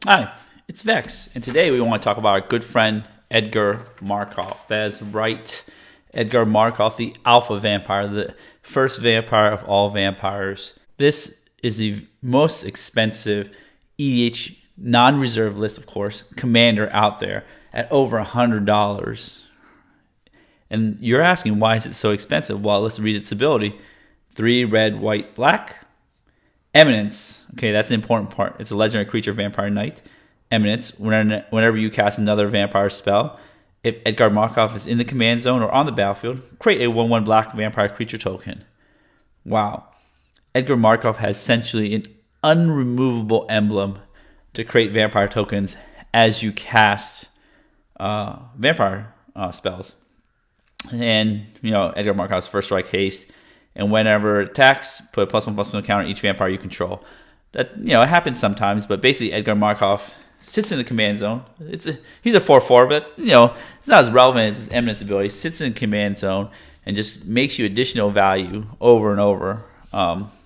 Hi, it's Vex, and today we want to talk about our good friend Edgar Markov. That is right, Edgar Markov, the alpha vampire, the first vampire of all vampires. This is the most expensive EDH non-reserve list, of course, commander out there at over $100. And you're asking, why is it so expensive? Well, let's read its ability. 3 red, white, black. Eminence. Okay, that's the important part. It's a legendary creature, vampire knight. Eminence. Whenever you cast another vampire spell, if Edgar Markov is in the command zone or on the battlefield, create a 1/1 black vampire creature token. Wow. Edgar Markov has essentially an unremovable emblem to create vampire tokens as you cast vampire spells. And, Edgar Markov's first strike haste. And whenever it attacks, put a +1/+1 counter on each vampire you control. That, it happens sometimes, but basically Edgar Markov sits in the command zone. He's a 4/4, but, it's not as relevant as his Eminence ability. Sits in the command zone and just makes you additional value over and over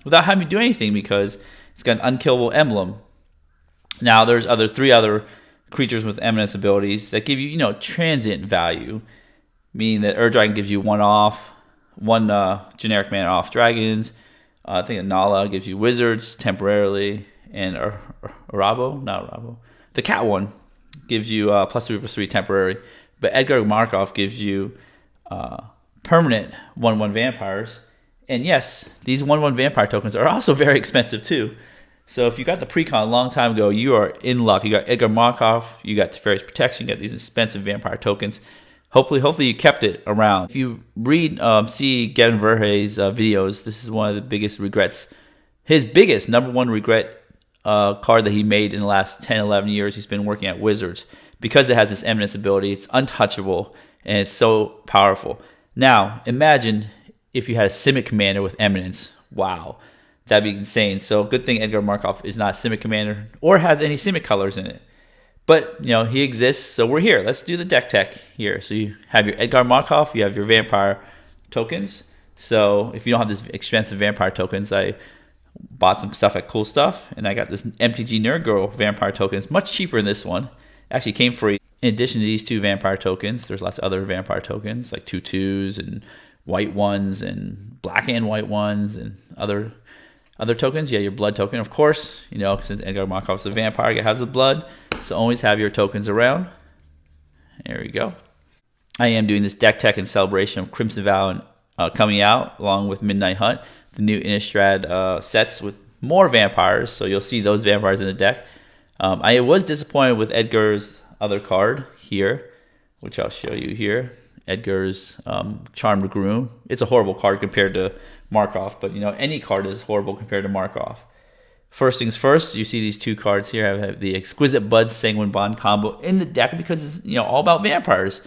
without having to do anything because it's got an unkillable emblem. Now, there's 3 other creatures with Eminence abilities that give you, transient value, meaning that Dragon gives you 1 off, 1 generic mana off dragons. I think Nala gives you wizards temporarily, and the cat one gives you +3/+3 temporary. But Edgar Markov gives you permanent 1/1 vampires. And yes, these 1/1 vampire tokens are also very expensive too. So if you got the precon a long time ago, you are in luck. You got Edgar Markov, you got Teferi's Protection, you got these expensive vampire tokens. Hopefully you kept it around. If you see Gavin Verhey's videos, this is one of the biggest regrets. His biggest #1 regret card that he made in the last 10, 11 years. He's been working at Wizards because it has this Eminence ability. It's untouchable and it's so powerful. Now, imagine if you had a Simic commander with Eminence. Wow, that'd be insane. So good thing Edgar Markov is not a Simic commander or has any Simic colors in it. But, he exists, so we're here. Let's do the deck tech here. So you have your Edgar Markov, you have your vampire tokens. So if you don't have this expensive vampire tokens, I bought some stuff at Cool Stuff, and I got this MTG Nerd Girl vampire tokens, much cheaper than this one. Actually came free. In addition to these 2 vampire tokens, there's lots of other vampire tokens, like 2 2s and white ones and black and white ones and other tokens. Yeah, your blood token, of course. Since Edgar Markov is a vampire, it has the blood. So always have your tokens around. There we go. I am doing this deck tech in celebration of Crimson Vow coming out, along with Midnight Hunt, the new Innistrad sets with more vampires. So you'll see those vampires in the deck. I was disappointed with Edgar's other card here, which I'll show you here. Edgar's Charmed Groom. It's a horrible card compared to Markov, but any card is horrible compared to Markov. First things first, you see these 2 cards here. I have the Exquisite Bud Sanguine Bond combo in the deck because it's all about vampires.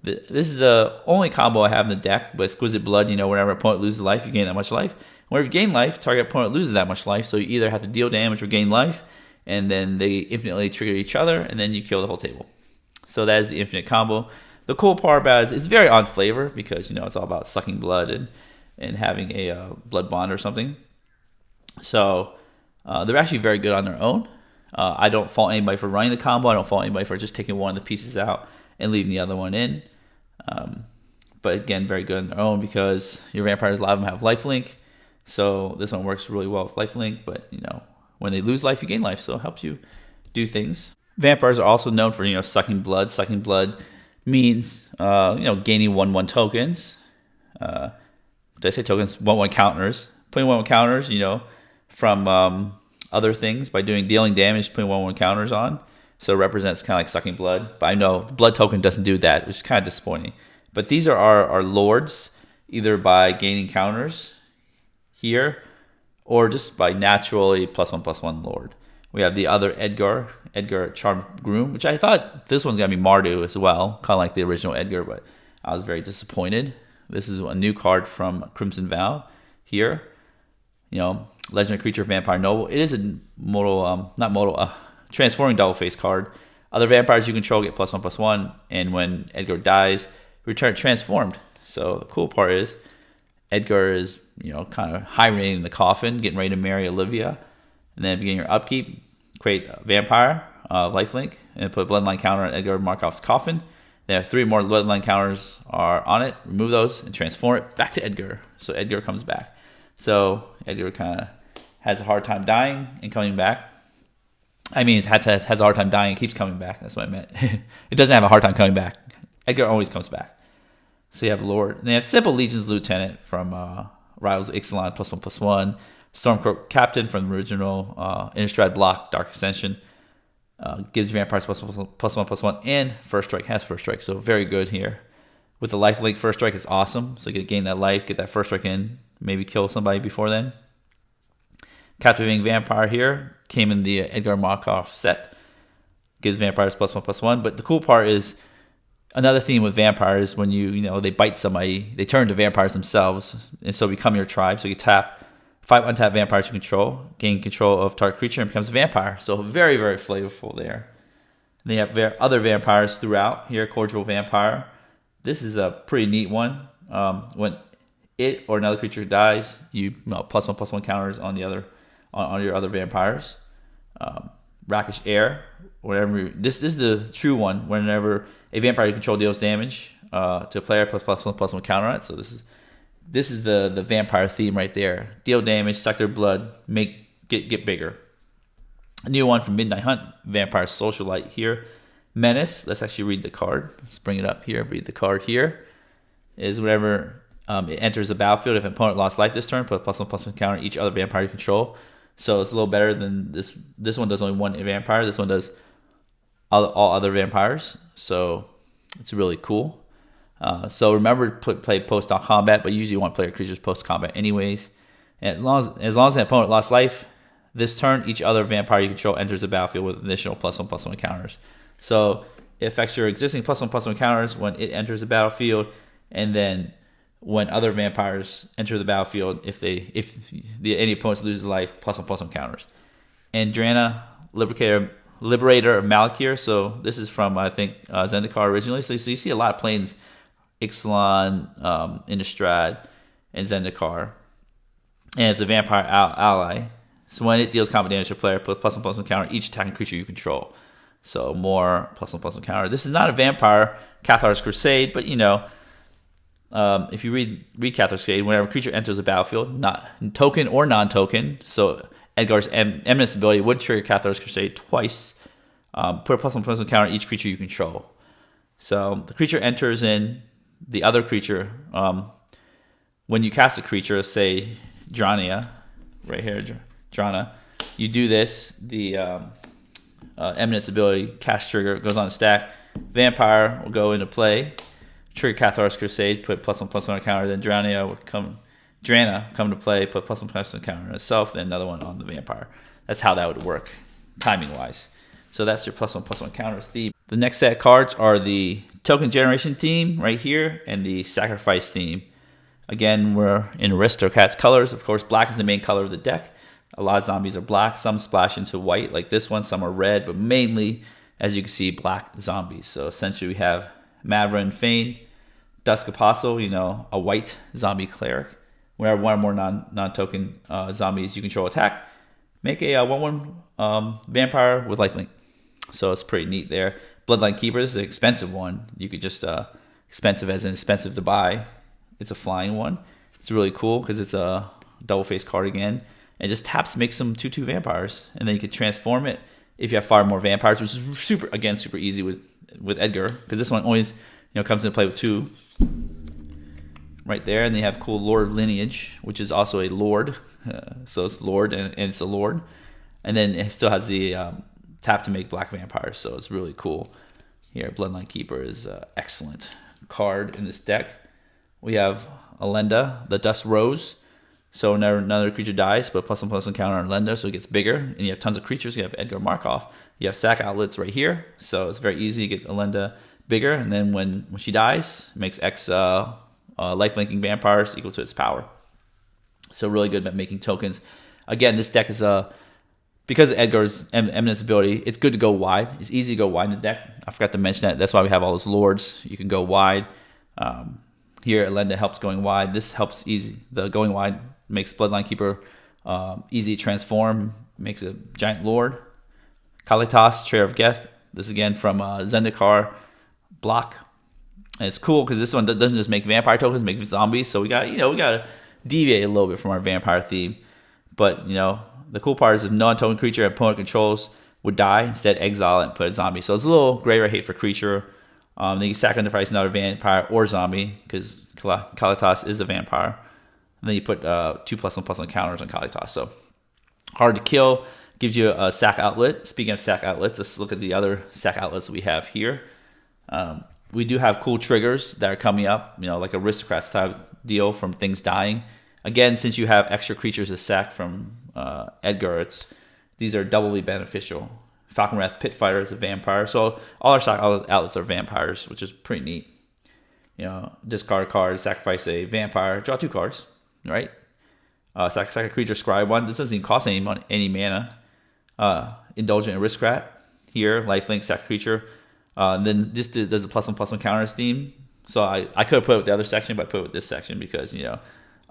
This is the only combo I have in the deck, but Exquisite Blood, whenever an opponent loses life, you gain that much life. Whenever you gain life, target opponent loses that much life, so you either have to deal damage or gain life, and then they infinitely trigger each other, and then you kill the whole table. So that is the infinite combo. The cool part about it is it's very on flavor because, it's all about sucking blood and having a blood bond or something. So they're actually very good on their own. I don't fault anybody for running the combo. I don't fault anybody for just taking one of the pieces out and leaving the other one in. But again, very good on their own because your vampires, a lot of them have lifelink. So this one works really well with lifelink. But, when they lose life, you gain life. So it helps you do things. Vampires are also known for, sucking blood. Sucking blood means, gaining 1/1 tokens. Did I say tokens? 1/1 counters. Putting 1/1 counters, from other things by dealing damage, putting 1/1 counters on. So it represents kind of like sucking blood. But I know the blood token doesn't do that, which is kind of disappointing. But these are our lords, either by gaining counters here or just by naturally +1/+1 lord. We have the other Edgar Charmed Groom, which I thought this one's going to be Mardu as well, kind of like the original Edgar, but I was very disappointed. This is a new card from Crimson Vow here. Legendary creature, vampire noble. It is a transforming double face card. Other vampires you control get +1/+1, and when Edgar dies, return transformed. So the cool part is Edgar is kind of hibernating in the coffin, getting ready to marry Olivia, and then beginning your upkeep, create a vampire lifelink and put Bloodline counter on Edgar Markov's coffin. They have 3 more Bloodline counters are on it. Remove those and transform it back to Edgar. So Edgar comes back. So Edgar kind of has a hard time dying and coming back. I mean, it has a hard time dying and keeps coming back. That's what I meant. It doesn't have a hard time coming back. Edgar always comes back. So you have Lord. And they have Simple Legion's Lieutenant from Rivals Ixalan +1/+1. Stormcroak Captain from the original Innistrad block, Dark Ascension. Gives vampires +1/+1. And First Strike, has First Strike. So very good here. With the lifelink, First Strike is awesome. So you can gain that life, get that First Strike in, maybe kill somebody before then. Captivating Vampire here came in the Edgar Markov set. Gives vampires +1/+1. But the cool part is another theme with vampires when they bite somebody, they turn to vampires themselves and so become your tribe. So you tap 5 untapped vampires you control, gain control of target creature and becomes a vampire. So very, very flavorful there. And they have other vampires throughout here. Cordial Vampire. This is a pretty neat one. When it or another creature dies, you +1/+1 counters on the other on your other vampires. Rakish Air. Whenever this is the true one. Whenever a vampire you control deals damage to a player, +1/+1 counter on it. So this is the vampire theme right there. Deal damage, suck their blood, get bigger. A new one from Midnight Hunt, Vampire Socialite here. Menace, let's actually read the card. Let's bring it up here, read the card here. Is whenever it enters the battlefield, if an opponent lost life this turn, put +1/+1 counter each other vampire you control. So it's a little better than this. This one does only one vampire. This one does all other vampires. So it's really cool. So remember to play post on combat, but usually you want player creatures post combat anyways. And as long as the opponent lost life this turn, each other vampire you control enters the battlefield with additional +1/+1 counters. So it affects your existing +1/+1 counters when it enters the battlefield, and then when other vampires enter the battlefield, if any opponents loses life, +1/+1 counters. And Drana, Liberator of Malakir. So this is from I think Zendikar originally. So you see a lot of planes. Ixalan, Innistrad, and Zendikar. And it's a vampire ally. So when it deals combat damage to a player, put +1/+1 counter each attacking creature you control. So more +1/+1 counter. This is not a vampire, Cathar's Crusade, but if you read Cathar's Crusade, whenever a creature enters the battlefield, not token or non-token, so Edgar's Eminence ability would trigger Cathar's Crusade twice. Put a +1/+1 counter each creature you control. So the creature enters in the other creature, when you cast a creature, say Drania, right here, Drana, you do this, the Eminence ability, cast trigger, goes on the stack, Vampire will go into play, trigger Cathar's Crusade, put +1/+1 counter, then Drana come to play, put +1/+1 counter on itself, then another one on the Vampire. That's how that would work, timing-wise. So that's your +1/+1 counters theme. The next set of cards are the Token Generation theme right here and the Sacrifice theme. Again, we're in Aristocats colors. Of course, black is the main color of the deck. A lot of zombies are black. Some splash into white like this one. Some are red, but mainly, as you can see, black zombies. So essentially we have Mavra and Fane, Dusk Apostle, a white zombie cleric. Whenever one or more non-token zombies you control attack, make a 1/1 vampire with lifelink. So it's pretty neat there. Bloodline Keeper is an expensive one. You could just, expensive as in expensive to buy. It's a flying one. It's really cool because it's a double face card again. And just taps to make some 2/2 vampires. And then you could transform it if you have 5 more vampires, which is super easy with Edgar. Because this one always comes into play with 2. Right there. And they have cool Lord of Lineage, which is also a Lord. So it's Lord and it's a Lord. And then it still has the tap to make black vampires, so it's really cool. Here, Bloodline Keeper is an excellent card in this deck. We have Elenda, the Dust Rose. So whenever another creature dies, put +1/+1 counter on Elenda, so it gets bigger. And you have tons of creatures. You have Edgar Markov. You have sack outlets right here, so it's very easy to get Elenda bigger. And then when she dies, it makes X lifelinking vampires equal to its power. So really good at making tokens. Again, this deck is because of Edgar's Eminence ability, it's good to go wide. It's easy to go wide in the deck. I forgot to mention that. That's why we have all those lords. You can go wide. Here, Elenda helps going wide. This helps easy. The going wide makes Bloodline Keeper easy to transform. Makes a giant lord. Kalitas, Trader of Geth. This again from Zendikar block. And it's cool because this one doesn't just make vampire tokens, make zombies. So we got to deviate a little bit from our vampire theme. But the cool part is if non-token creature opponent controls would die, instead exile it and put a zombie. So it's a little graveyard hate for creature. Then you sacrifice another vampire or zombie because Kalitas is a vampire. And then you put 2+1/+1 counters on Kalitas. So hard to kill, gives you a sack outlet. Speaking of sack outlets, let's look at the other sack outlets we have here. We do have cool triggers that are coming up, like Aristocrats type deal from things dying. Again, since you have extra creatures to sack from Edgar, these are doubly beneficial. Falcon Wrath Pitfighter is a vampire. So all our sack outlets are vampires, which is pretty neat. Discard a card, sacrifice a vampire, draw 2 cards, right? Sack a creature, scry 1. This doesn't even cost any mana. Indulgent Aristocrat here, lifelink, sack a creature. Then this does the +1/+1 counters theme. So I could have put it with the other section, but I put it with this section because it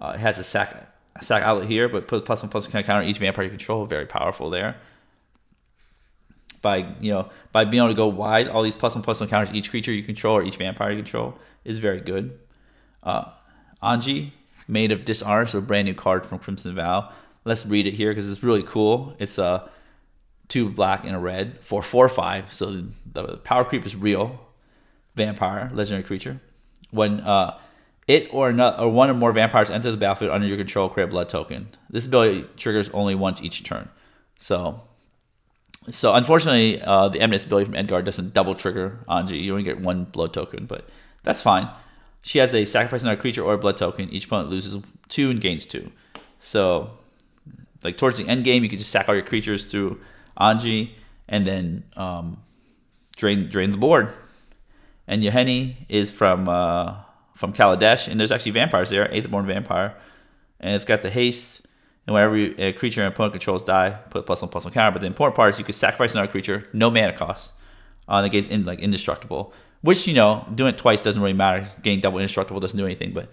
has a sack outlet here, but put +1/+1 counter each vampire you control. Very powerful there. By being able to go wide, all these +1/+1 counters each creature you control or each vampire you control is very good. Anji, Maid of Dishonor, so a brand new card from Crimson Vow. Let's read it here because it's really cool. It's 2 black and a red for 4/5. So the power creep is real. Vampire, legendary creature. When it or one or more vampires enter the battlefield under your control, create a blood token. This ability triggers only once each turn. So unfortunately, the Eminence ability from Edgar doesn't double trigger Anji. You only get 1 blood token, but that's fine. She has a sacrifice another creature or a blood token. Each opponent loses 2 and gains 2. So, like towards the end game, you can just sack all your creatures through Anji and then drain the board. And Yeheni is from Kaladesh, and there's actually vampires there. 8th-born vampire, and it's got the haste. And whenever a creature and opponent controls die, put +1/+1 counter. But the important part is you can sacrifice another creature, no mana cost, on the gates indestructible. Which doing it twice doesn't really matter. Getting double indestructible doesn't do anything. But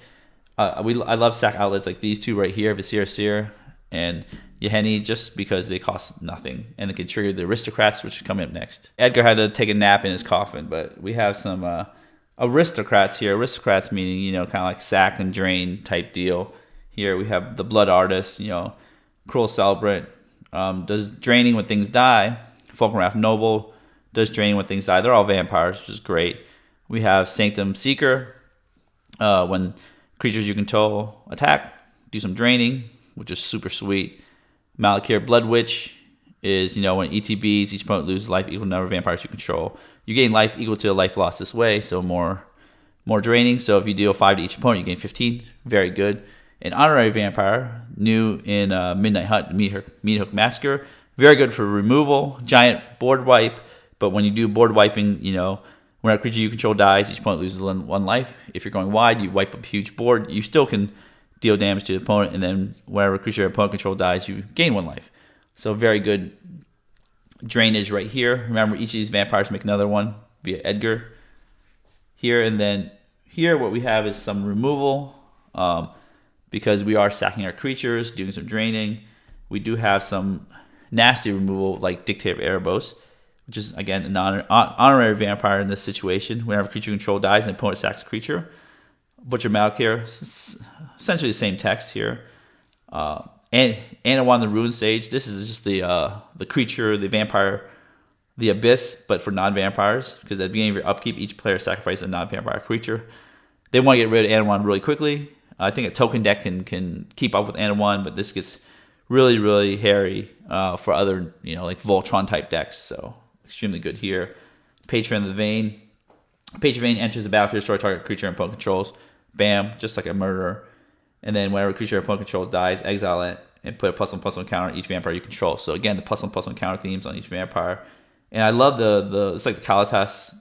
I love sack outlets like these 2 right here, Visir Seer and Yeheni, just because they cost nothing and they can trigger the Aristocrats, which is coming up next. Edgar had to take a nap in his coffin, but we have some Aristocrats here. Aristocrats meaning kind of like sack and drain type deal. Here we have the Blood Artist, Cruel Celebrant, does draining when things die. Falkenrath Noble does draining when things die. They're all vampires, which is great. We have Sanctum Seeker. When creatures you control attack, do some draining, which is super sweet. Malakir Blood Witch is, when ETBs, each opponent loses life equal to the number of vampires you control. You gain life equal to a life lost this way, so more draining. So if you deal 5 to each opponent, you gain 15. Very good. An Honorary Vampire, new in Midnight Hunt, Meathook Massacre. Very good for removal. Giant board wipe. But when you do board wiping, when a creature you control dies, each opponent loses 1 life. If you're going wide, you wipe up a huge board. You still can deal damage to the opponent. And then whenever a creature opponent control dies, you gain 1 life. So very good drainage right here. Remember, each of these vampires make another one via Edgar. Here and then here, what we have is some removal. Because we are sacking our creatures, doing some draining. We do have some nasty removal like Dictator of Erebos, which is, again, an honorary vampire in this situation. Whenever a creature control dies and opponent sacks a creature. Butcher Malakir, essentially the same text here. And Anawan the Ruin Sage. This is just the creature, the vampire, the Abyss, but for non-vampires. Because at the beginning of your upkeep, each player sacrifices a non-vampire creature. They want to get rid of Anawan really quickly. I think a token deck can keep up with Anawan, but this gets really, really hairy for other, like Voltron type decks. So extremely good here. Patron of the Vein. Patron of the Vein enters the battlefield, destroy target creature and opponent controls. Bam, just like a murderer. And then whenever a creature or opponent controls dies, exile it and put a +1/+1 counter on each vampire you control. So again, the +1/+1 counter themes on each vampire. And I love it's like the Kalitas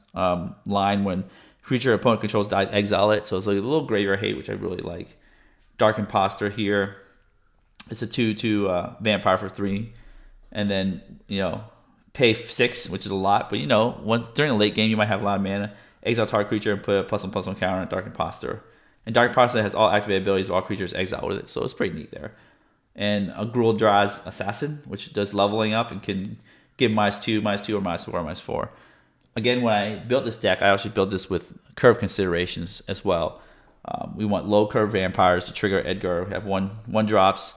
line when creature or opponent controls dies, exile it. So it's like a little graveyard hate, which I really like. Dark Imposter here. It's a 2/2 vampire for 3. And then, pay 6, which is a lot. But, once during a late game, you might have a lot of mana. Exile target creature and put a +1/+1 counter on Dark Imposter. And Dark Imposter has all activated abilities of all creatures exiled with it. So it's pretty neat there. And a Gruul Draz Assassin, which does leveling up and can give -2, -2, or -4, -4. Again, when I built this deck, I actually built this with curve considerations as well. We want low curve vampires to trigger Edgar. We have one drops,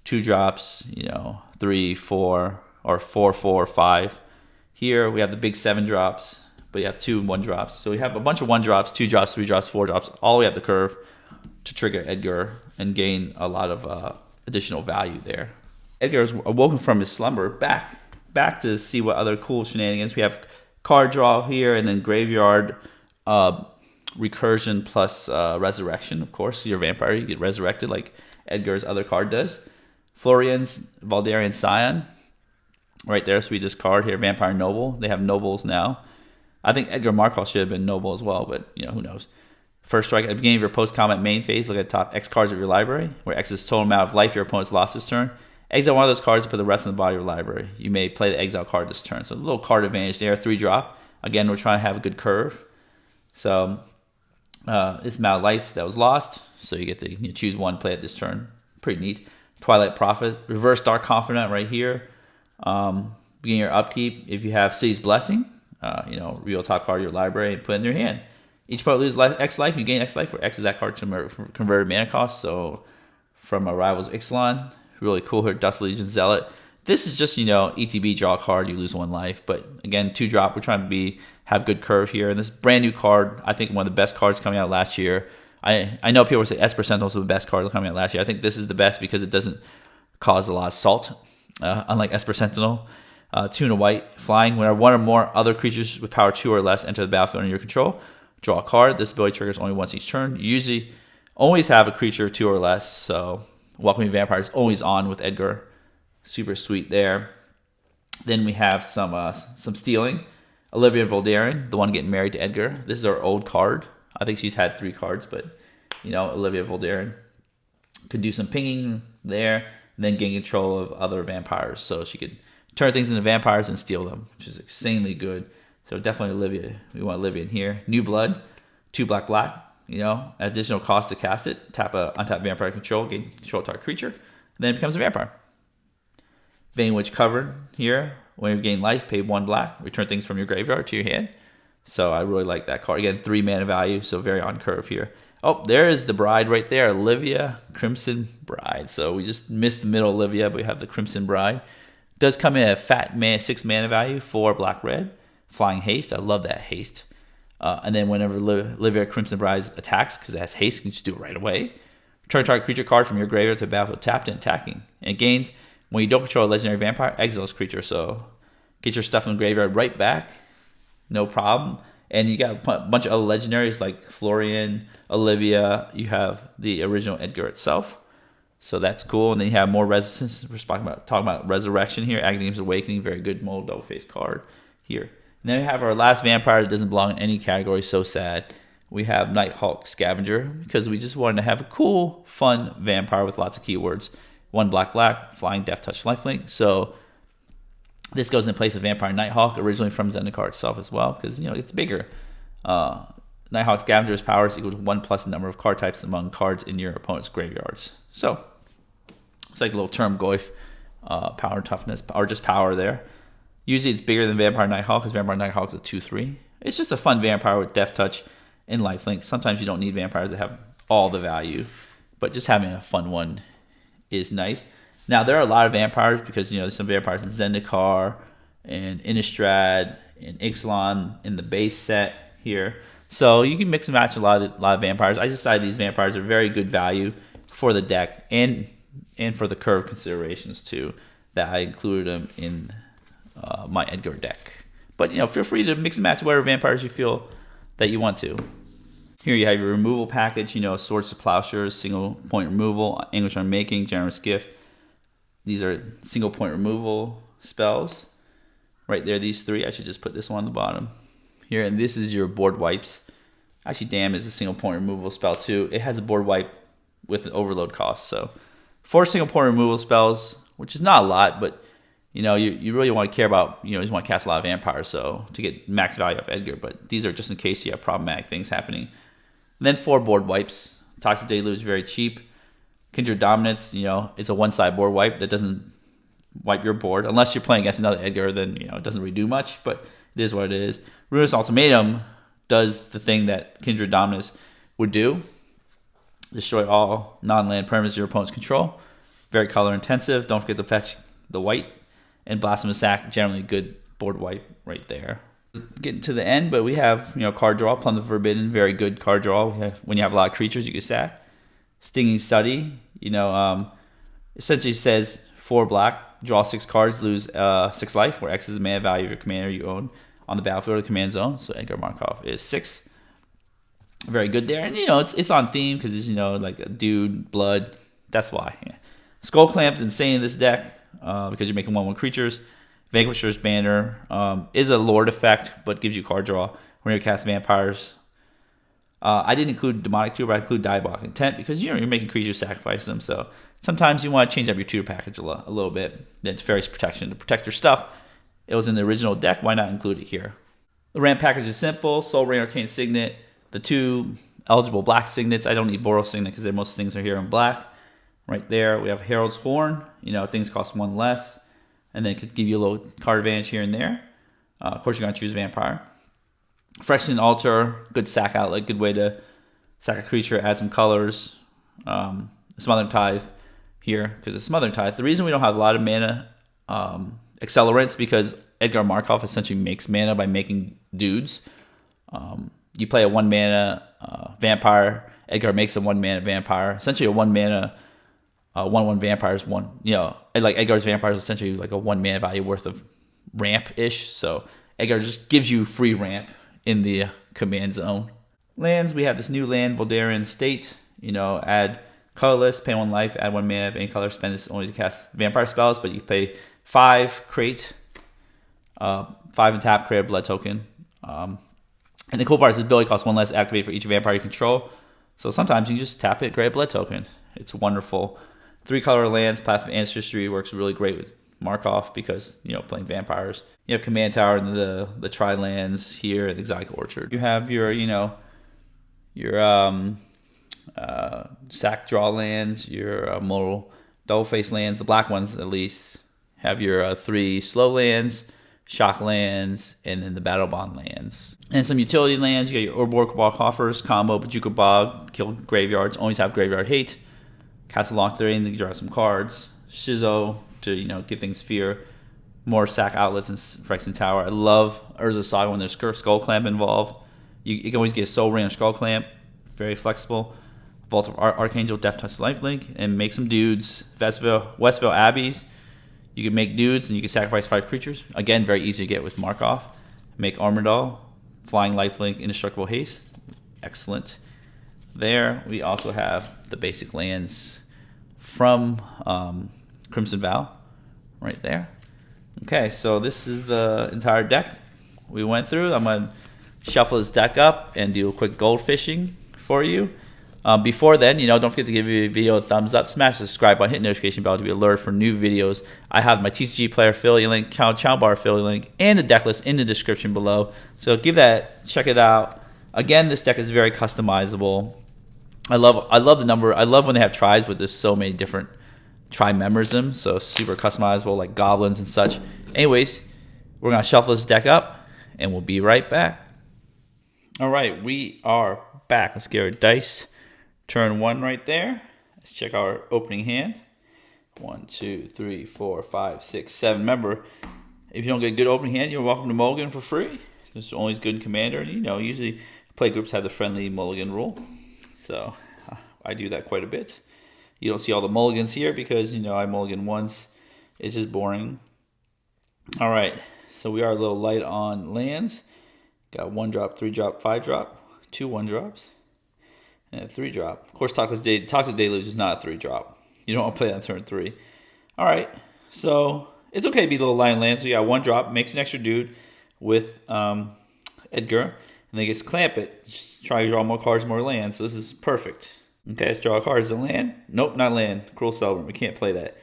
2 drops, 3, 4, or 4, 4, 5. Here we have the big 7 drops, but you have 2 and 1 drops. So we have a bunch of 1 drops, 2 drops, 3 drops, 4 drops, all the way up the curve to trigger Edgar and gain a lot of additional value there. Edgar is awoken from his slumber back to see what other cool shenanigans. We have card draw here, and then graveyard recursion plus resurrection. Of course, you're a vampire, you get resurrected like Edgar's other card does. Florian's Valdarian Scion right there, so we discard here. Vampire Noble, they have nobles now. I think Edgar Markov should have been noble as well, but who knows. First strike at the beginning of your post-combat main phase, look at the top X cards of your library, where X is the total amount of life your opponent's lost this turn. Exile one of those cards to put the rest in the bottom of your library. You may play the exile card this turn. So a little card advantage there, 3 drop. Again, we're trying to have a good curve. So this amount of life that was lost. So you get to choose one, play it this turn. Pretty neat. Twilight Prophet, reverse Dark Confidant right here. Beginning your upkeep, if you have City's Blessing, reveal top card of your library and put it in your hand. Each opponent loses X life, you gain X life, where X is that card to converted mana cost. So from Arrival's Ixalan, really cool here, Dust Legion Zealot. This is just, ETB draw card, you lose 1 life. But again, 2 drop, we're trying to have good curve here. And this brand new card, I think one of the best cards coming out last year. I know people say Esper Sentinel was the best card coming out last year. I think this is the best because it doesn't cause a lot of salt, unlike Esper Sentinel. 2 and a white, flying. Whenever 1 or more other creatures with power 2 or less enter the battlefield under your control, draw a card. This ability triggers only once each turn. You usually always have a creature 2 or less, so Welcoming Vampire is always on with Edgar. Super sweet there. Then we have some stealing. Olivia Voldaren, the one getting married to Edgar. This is our old card. I think she's had 3 cards, but Olivia Voldaren could do some pinging there, and then gain control of other vampires. So she could turn things into vampires and steal them, which is insanely good. So definitely Olivia. We want Olivia in here. New Blood, 2 black. Additional cost to cast it. Tap a untap vampire control, gain control target creature, and then it becomes a vampire. Vein Witch Covered here. When you gain life, pay 1 black. Return things from your graveyard to your hand. So I really like that card. Again, 3 mana value, so very on curve here. Oh, there is the bride right there, Olivia Crimson Bride. So we just missed the middle Olivia, but we have the Crimson Bride. Does come in at a fat 6 mana value, 4 black-red. Flying haste. I love that haste. And then whenever Olivia Crimson Bride attacks, because it has haste, you can just do it right away. Return target creature card from your graveyard to the battlefield tapped and attacking. And it gains when you don't control a legendary vampire, exile this creature. So get your stuff in the graveyard right back. No problem. And you got a bunch of other legendaries like Florian, Olivia. You have the original Edgar itself. So that's cool. And then you have more resistance. We're talking about Resurrection here. Aghanim Awakening, very good mold double face card here. And then we have our last vampire that doesn't belong in any category. So sad. We have Nighthawk Scavenger because we just wanted to have a cool, fun vampire with lots of keywords. 1 black, flying, death touch, lifelink. So this goes in place of Vampire Nighthawk, originally from Zendikar itself as well, because it's bigger. Nighthawk Scavenger's powers equals 1+ the number of card types among cards in your opponent's graveyards. So it's like a little term goif, power and toughness, or just power there. Usually it's bigger than Vampire Nighthawk because Vampire Nighthawk is a 2/3. It's just a fun vampire with death touch and lifelink. Sometimes you don't need vampires that have all the value, but just having a fun one is nice. Now there are a lot of vampires because there's some vampires in Zendikar and Innistrad and Ixalan in the base set here. So you can mix and match a lot of vampires. I decided these vampires are very good value for the deck and for the curve considerations too, that I included them in my Edgar deck. But feel free to mix and match whatever vampires you feel that you want to. Here you have your removal package, Swords to Plowshares, single point removal, Anguish Unmaking, Generous Gift. These are single point removal spells. Right there, these 3. I should just put this one on the bottom here. And this is your board wipes. Actually, Damn is a single point removal spell too. It has a board wipe with an overload cost. So 4 single point removal spells, which is not a lot, but you really want to care about, you just want to cast a lot of vampires, so to get max value off Edgar. But these are just in case you have problematic things happening. And then 4 board wipes. Toxic Deluge, very cheap. Kindred Dominance, it's a one-side board wipe that doesn't wipe your board. Unless you're playing against another Edgar, then it doesn't really do much, but it is what it is. Ruinous Ultimatum does the thing that Kindred Dominus would do. Destroy all non-land permanents your opponent's control. Very color intensive. Don't forget to fetch the white. And Blasphemous Sack, generally good board wipe right there. Getting to the end, but we have card draw. Plum the Forbidden, very good card draw. When you have a lot of creatures, you can sack. Stinging Study, essentially says 4 black, draw 6 cards, lose 6 life, where X is the mana value of your commander you own on the battlefield or the command zone. So Edgar Markov is 6. Very good there, and it's on theme because it's like a dude, blood. That's why. Yeah. Skull Clamp's insane in this deck because you're making 1/1 creatures. Vanquisher's Banner is a Lord effect, but gives you card draw when you cast vampires. I didn't include Demonic Tutor, but I include Diabolic Intent because you're making creatures sacrifice them. So sometimes you want to change up your tutor package a little bit. Then it's Fairy's Protection to protect your stuff. It was in the original deck. Why not include it here? The ramp package is simple. Soul Rain Arcane Signet. The 2 eligible black signets. I don't need Boros Signet because most things are here in black. Right there, we have Herald's Horn. Things cost 1 less. And then it could give you a little card advantage here and there. Of course, you're going to choose Vampire. Phyrexian Altar, good sack outlet. Good way to sack a creature, add some colors. Smothering Tithe here because it's Smothering Tithe. The reason we don't have a lot of mana accelerants because Edgar Markov essentially makes mana by making dudes. You play a 1 mana vampire. Edgar makes a 1 mana vampire. Essentially, a 1 mana 1/1 vampire is like Edgar's vampire is essentially like a 1 mana value worth of ramp ish. So Edgar just gives you free ramp in the command zone. Lands, we have this new land, Voldaren State. Add colorless, pay 1 life, add 1 mana of any color, spend this only to cast vampire spells, but you pay 5, create 5 and tap, create a blood token. And the cool part is this ability costs 1 less to activate for each vampire you control. So sometimes you can just tap it, create a blood token. It's wonderful. 3 color lands, Path of Ancestry works really great with Markov because, playing vampires. You have Command Tower and the tri-lands here at Exotic Orchard. You have your sack draw lands, your modal double face lands, the black ones at least. Have your 3 slow lands, shock lands, and then the battle bond lands. And some utility lands, you got your Urborg Cabal Coffers, combo, Bajuka Bog, kill graveyards, always have graveyard hate. Cast a Long Theory and draw some cards. Shizo to give things fear. More sack outlets and Phyrexian Tower. I love Urza Saga when there's Skull Clamp involved. You can always get a Soul Ring or Skull Clamp. Very flexible. Vault of Archangel, Death Touch Lifelink, and make some dudes. Westville Abbeys. You can make dudes and you can sacrifice 5 creatures. Again, very easy to get with Markov. Make Armordoll, Flying Lifelink, Indestructible Haste. Excellent. There we also have the basic lands from Crimson Vow right there. Okay, so this is the entire deck we went through. I'm going to shuffle this deck up and do a quick gold fishing for you. Before then, don't forget to give your video a thumbs up, smash the subscribe button, hit the notification bell to be alerted for new videos. I have my TCG player affiliate link, Chow Bar affiliate link, and the deck list in the description below. So check it out. Again, this deck is very customizable. I love the number. I love when they have tribes with just so many different tribe memorisms. So super customizable, like goblins and such. Anyways, we're gonna shuffle this deck up, and we'll be right back. All right, we are back. Let's get our dice. Turn 1 right there. Let's check our opening hand. 1, 2, 3, 4, 5, 6, 7. Remember, if you don't get a good opening hand, you're welcome to mulligan for free. This is always good in Commander. Usually play groups have the friendly mulligan rule. So I do that quite a bit. You don't see all the mulligans here because, I mulligan once. It's just boring. All right, so we are a little light on lands. Got 1 drop, 3 drop, 5 drop, 2 1-drops, and a 3 drop. Of course, Toxic Deluge is not a 3 drop. You don't want to play on turn 3. All right, so it's okay to be a little light on lands. So you got 1 drop, makes an extra dude with Edgar. And then gets Clamp it. Just try to draw more cards, more lands. So this is perfect. Okay, let's draw a card. Is it land? Nope, not land. Cruel Celebrant. We can't play that.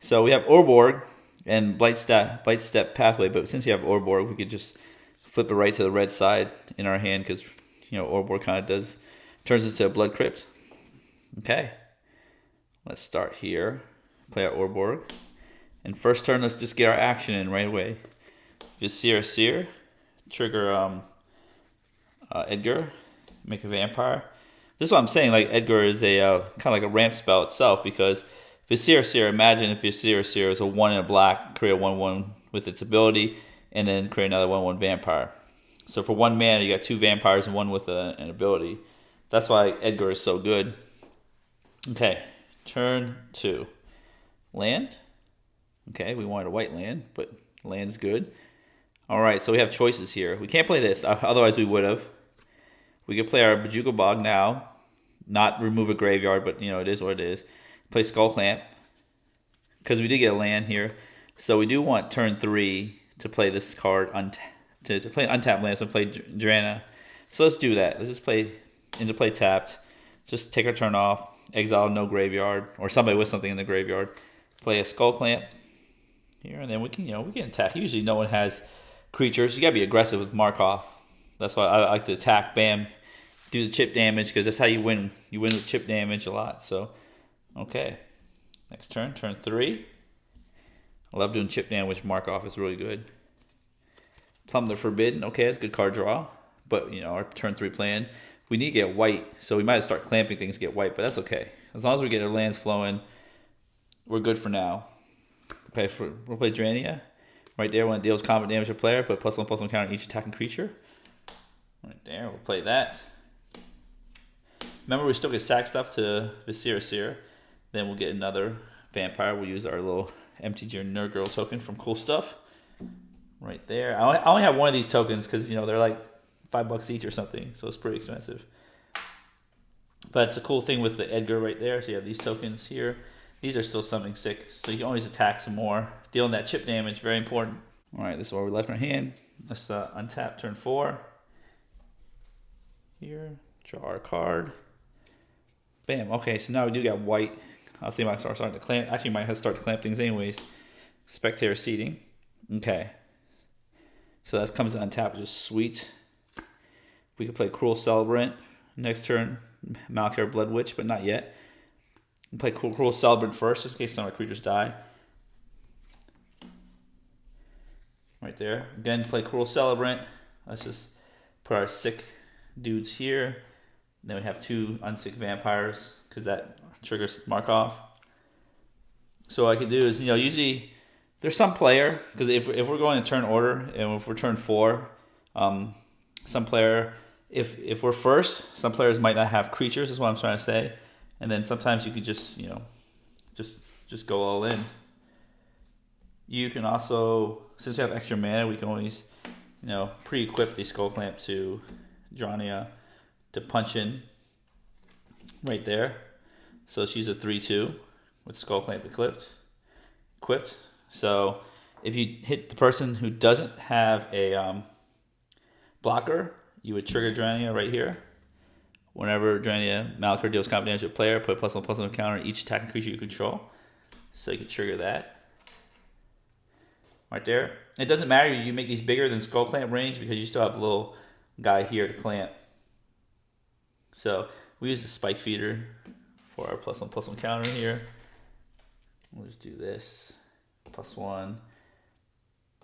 So we have Urborg and Blightstep Pathway. But since you have Urborg, we could just flip it right to the red side in our hand because Urborg kind of turns into a Blood Crypt. Okay, let's start here. Play our Urborg, And first turn, let's just get our action in right away. Vizier Seer, trigger Edgar, make a vampire. This is what I'm saying, like Edgar is a kind of like a ramp spell itself, because Vizier Seer, imagine if Vizier Seer is a 1 and a black, create a 1/1 with its ability, and then create another 1/1 vampire. So for 1 mana, you got 2 vampires and 1 with an ability. That's why Edgar is so good. Okay, turn 2. Land. Okay, we wanted a white land, but land's good. All right, so we have choices here. We can't play this, otherwise we would have. We could play our Bajuka Bog now, not remove a graveyard, but you know, it is what it is. Play Skull Clamp, because we did get a land here. So we do want turn 3 to play this card, to play untapped land, so play Drana. So let's do that. Let's just play into play tapped. Just take our turn off, exile no graveyard, or somebody with something in the graveyard. Play a Skull Clamp here, and then we can attack. Usually no one has creatures. You gotta be aggressive with Markov. That's why I like to attack. Bam, do the chip damage, because that's how you win. You win with chip damage a lot. So, okay, next turn, turn 3. I love doing chip damage. Markov is really good. Plumb the Forbidden. Okay, that's a good card draw. But you know, our turn 3 plan, we need to get white, so we might start clamping things to get white. But that's okay. As long as we get our lands flowing, we're good for now. Okay, we'll play Drania. Right there, when it deals combat damage to a player, put +1/+1 counter on each attacking creature. Right there, we'll play that. Remember, we still get sack stuff to Vizier Seer. Then we'll get another vampire. We'll use our little MTG Nerd Girl token from Cool Stuff. Right there. I only have one of these tokens because, you know, they're like $5 each or something, so it's pretty expensive. But it's the cool thing with the Edgar right there. So you have these tokens here. These are still something sick, so you can always attack some more. Dealing that chip damage, very important. All right, this is what we left in our hand. Let's untap turn 4. Here, draw our card. Bam. Okay, so now we do got white. I was thinking about starting to clamp. Actually, might have to start to clamp things anyways. Spectator Seeding. Okay. So that comes to untap, which is sweet. We could play Cruel Celebrant. Next turn, Malkir Blood Witch, but not yet. We'll play Cruel Celebrant first, just in case some of our creatures die. Right there. Again, play Cruel Celebrant. Let's just put our sick dudes here. Then we have 2 unsick vampires, because that triggers Markov. So what I could do is, you know, usually there's some player, because if we're going in turn order, and if we're turn 4, some player, if we're first, some players might not have creatures, is what I'm trying to say. And then sometimes you could just, you know, just go all in. You can also, since we have extra mana, we can always, you know, pre-equip the Skull Clamp to Drania to punch in right there. So she's a 3/2 with Skull Clamp equipped. So if you hit the person who doesn't have a blocker, you would trigger Drania right here. Whenever Drania Malkir deals combat damage to a player, put +1/+1 counter on each attacking creature you control. So you can trigger that. Right there. It doesn't matter, you make these bigger than Skull Clamp range because you still have a little guy here to clamp. So we use the Spike Feeder for our +1/+1 counter here. We'll just do this. +1,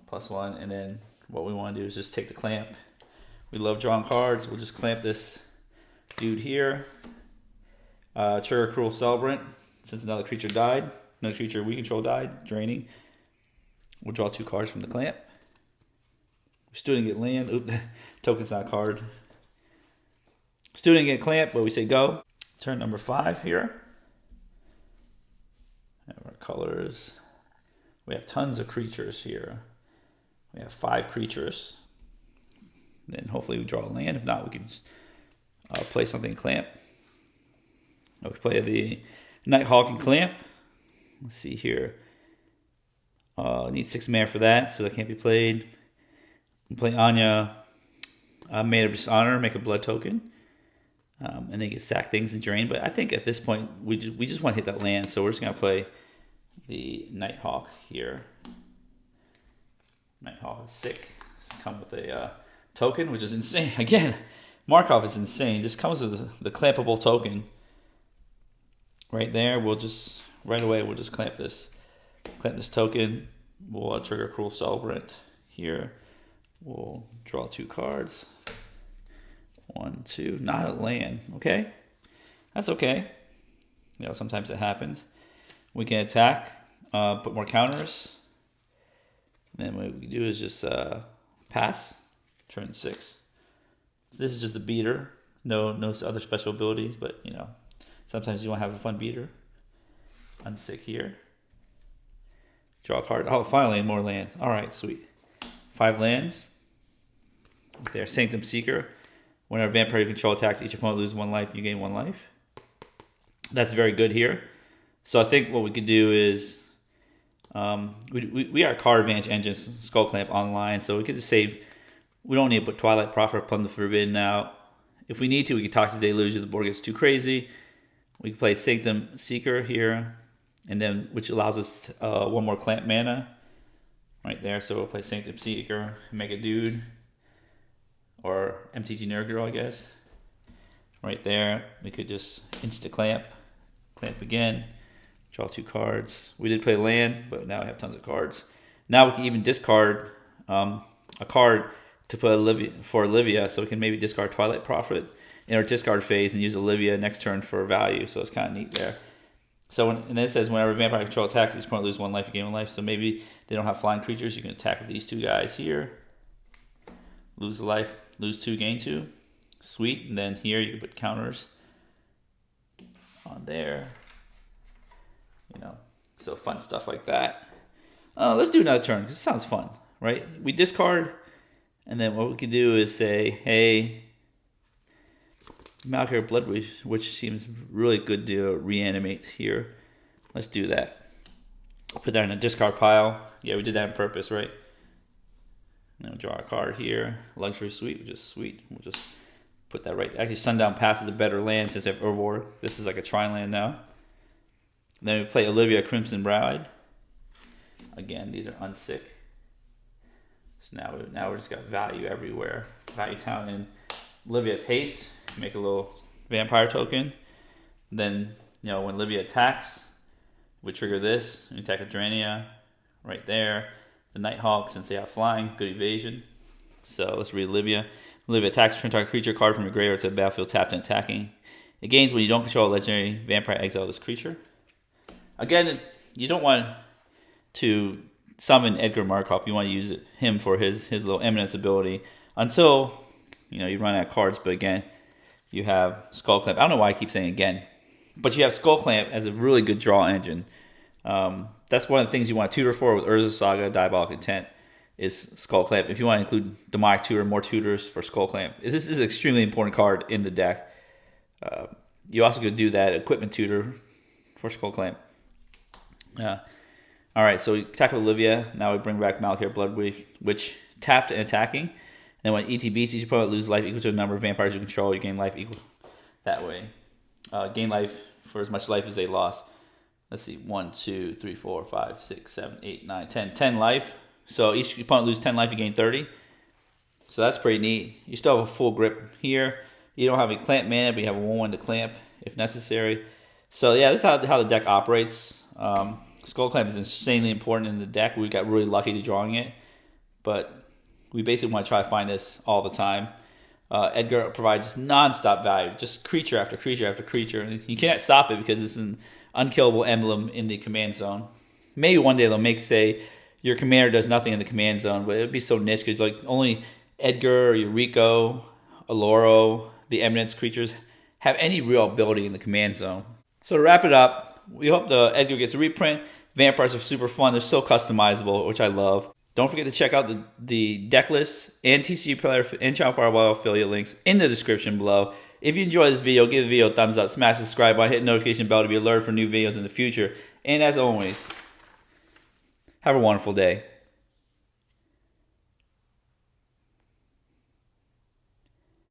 +1, and then what we want to do is just take the clamp. We love drawing cards. We'll just clamp this dude here. Trigger Cruel Celebrant, since another creature died. Another creature we control died, draining. We'll draw 2 cards from the clamp. We still didn't get land. Oop, the token's not a card. Still didn't get clamp, but we say go. Turn number 5 here. Have our colors. We have tons of creatures here. We have 5 creatures. Then hopefully we draw a land. If not, we can just, play something clamp. We play the Nighthawk and Clamp. Let's see here. Need 6 mana for that, so that can't be played. We play Anya, Maid of Dishonor, make a blood token, and then get sack things and drain. But I think at this point we just want to hit that land, so we're just gonna play the Nighthawk here. Nighthawk is sick. It's come with a token, which is insane. Again, Markov is insane. Just comes with the clampable token. Right there, right away we'll just clamp this. Clamp this token. We'll trigger Cruel Celebrant here. We'll draw 2 cards. 1, 2, not a land. Okay, that's okay. You know, sometimes it happens. We can attack, put more counters. And then what we do is just pass. Turn 6. So this is just a beater. No other special abilities, but you know, sometimes you want to have a fun beater. Unsick here. Draw a card. Oh, finally more lands. All right, sweet. 5 lands. There, Sanctum Seeker. Whenever vampire you control attacks, each opponent loses 1 life. You gain 1 life. That's very good here. So I think what we could do is we got card advantage engines, Skull Clamp online, so we could just save. We don't need to put Twilight Prophet, Plumb the Forbidden out. If we need to, we could Toxic Deluge if the board gets too crazy. We can play Sanctum Seeker here, and then which allows us 1 more Clamp mana right there. So we'll play Sanctum Seeker, make a dude, or MTG Nerd Girl, I guess. Right there, we could just insta clamp again, draw 2 cards. We did play land, but now we have tons of cards. Now we can even discard a card to put Olivia, so we can maybe discard Twilight Prophet in our discard phase and use Olivia next turn for value. So it's kind of neat there. So and then it says whenever vampire control attacks, each opponent loses 1 life, you gain 1 life. So maybe they don't have flying creatures. You can attack with these 2 guys here, lose a life, lose 2, gain 2. Sweet. And then here you can put counters on there. You know, so fun stuff like that. Let's do another turn because it sounds fun, right? We discard, and then what we can do is say, hey, Malkir Bloodwreath, which seems really good to reanimate here. Let's do that. Put that in a discard pile. Yeah, we did that on purpose, right? And then we'll draw a card here. Luxury Suite, which is sweet. We'll just put that right. Actually, Sundown Pass is a better land since I have Urborg. This is like a tri-land now. And then we play Olivia Crimson Bride. Again, these are unsick. So now we just got value everywhere. Value Town and Olivia's Haste. Make a little vampire token. Then, you know, when Olivia attacks, we trigger this. We attack Adrania right there. The Nighthawk, since they have flying, good evasion. So let's read Olivia. Olivia attacks, turn target creature card from your graveyard to the battlefield tapped and attacking. It gains when you don't control a legendary vampire, exile this creature. Again, you don't want to summon Edgar Markov. You want to use him for his little eminence ability until, you know, you run out of cards. But again, you have Skull Clamp. I don't know why I keep saying again, but you have Skull Clamp as a really good draw engine. That's one of the things you want to tutor for with Urza Saga, Diabolic Intent, is Skull Clamp. If you want to include Demonic Tutor, more tutors for Skull Clamp. This is an extremely important card in the deck. You also could do that Equipment Tutor for Skull Clamp. All right, so we attack with Olivia. Now we bring back Malkir Bloodwreath, which tapped and attacking. And then when ETBs, each opponent loses life equal to the number of vampires you control. You gain life equal that way. Gain life for as much life as they lost. Let's see, 1, 2, 3, 4, 5, 6, 7, 8, 9, 10. 10 life. So each opponent loses 10 life, you gain 30. So that's pretty neat. You still have a full grip here. You don't have a clamp mana, but you have a 1/1 to clamp if necessary. So yeah, this is how the deck operates. Skull Clamp is insanely important in the deck. We got really lucky to drawing it, but we basically want to try to find this all the time. Edgar provides non-stop value, just creature after creature after creature. And you can't stop it because it's an unkillable emblem in the command zone. Maybe one day they'll say your commander does nothing in the command zone, but it would be so niche because like only Edgar, Yuriko, Aloro, the Eminence creatures have any real ability in the command zone. So to wrap it up, we hope the Edgar gets a reprint. Vampires are super fun. They're so customizable, which I love. Don't forget to check out the deck list and TCG Player and Channel Firewall affiliate links in the description below. If you enjoyed this video, give the video a thumbs up, smash the subscribe button, hit the notification bell to be alerted for new videos in the future. And as always, have a wonderful day.